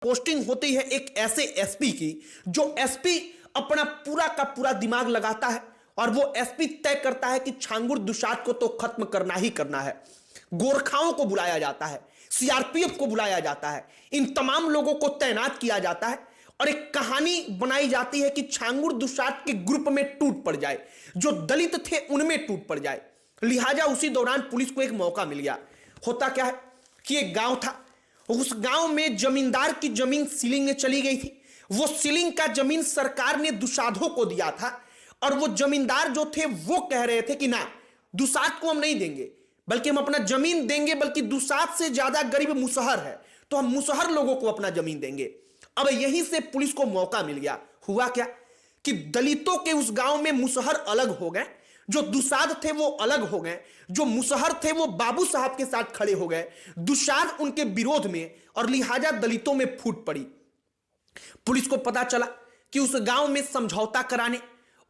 Posting होती है एक ऐसे एसपी की, जो एसपी अपना पूरा का पूरा दिमाग लगाता है और वो एसपी तय करता है कि छांगुर दुशात को तो खत्म करना ही करना है। गोरखाओं को बुलाया जाता है, सीआरपीएफ को बुलाया जाता है, इन तमाम लोगों को तैनात किया जाता है और एक कहानी बनाई जाती है कि छांगुर दुशात के ग्रुप में टूट पड़ जाए, जो दलित थे उनमें टूट पड़ जाए। लिहाजा उसी दौरान पुलिस को एक मौका मिल गया। होता क्या है कि एक गांव था, उस गांव में जमींदार की जमीन सीलिंग में चली गई थी। वो सीलिंग का जमीन सरकार ने दुसाधों को दिया था और वो जमींदार जो थे वो कह रहे थे कि ना, दुसाध को हम नहीं देंगे, बल्कि हम अपना जमीन देंगे, बल्कि दुसाध से ज्यादा गरीब मुसहर है तो हम मुसहर लोगों को अपना जमीन देंगे। अब यहीं से पुलिस को मौका मिल गया। हुआ क्या कि दलितों के उस गांव में मुसहर अलग हो गए, जो दुसाध थे वो अलग हो गए, जो मुसहर थे वो बाबू साहब के साथ खड़े हो गए, दुसाध उनके विरोध में, और लिहाजा दलितों में फूट पड़ी। पुलिस को पता चला कि उस गांव में समझौता कराने,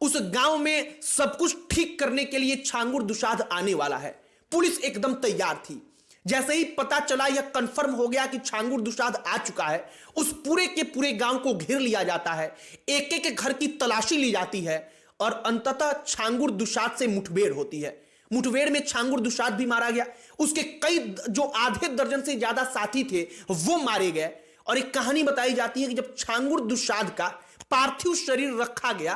उस गांव में सब कुछ ठीक करने के लिए छांगुर दुसाध आने वाला है। पुलिस एकदम तैयार थी। जैसे ही पता चला, यह कंफर्म हो गया कि छांगुर दुसाध आ चुका है, उस पूरे के पूरे गांव को घेर लिया जाता है, एक एक घर की तलाशी ली जाती है और अंततः छांगुर दुसाध से मुठभेड़ होती है। मुठभेड़ में छांगुर दुसाध भी मारा गया, उसके कई जो आधे दर्जन से ज्यादा साथी थे वो मारे गए। और एक कहानी बताई जाती है कि जब छांगुर दुसाध का पार्थिव शरीर रखा गया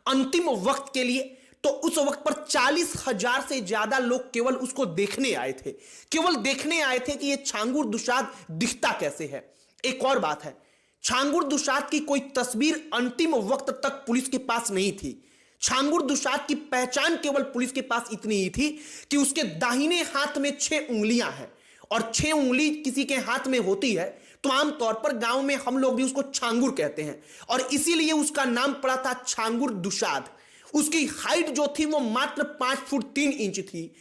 अंतिम वक्त के लिए, तो उस वक्त पर 40,000 से ज्यादा लोग केवल उसको देखने आए थे, केवल देखने आए थे कि यह छांगुर दुसाध दिखता कैसे है। एक और बात है, छांगुर दुसाध की कोई तस्वीर अंतिम वक्त तक पुलिस के पास नहीं थी। छांगुर दुसाध की पहचान केवल पुलिस के पास इतनी ही थी कि उसके दाहिने हाथ में 6 उंगलियां हैं, और 6 उंगली किसी के हाथ में होती है तो आमतौर पर गांव में हम लोग भी उसको छांगुर कहते हैं, और इसीलिए उसका नाम पड़ा था छांगुर दुसाध। उसकी हाइट जो थी वो मात्र 5 फुट 3 इंच थी,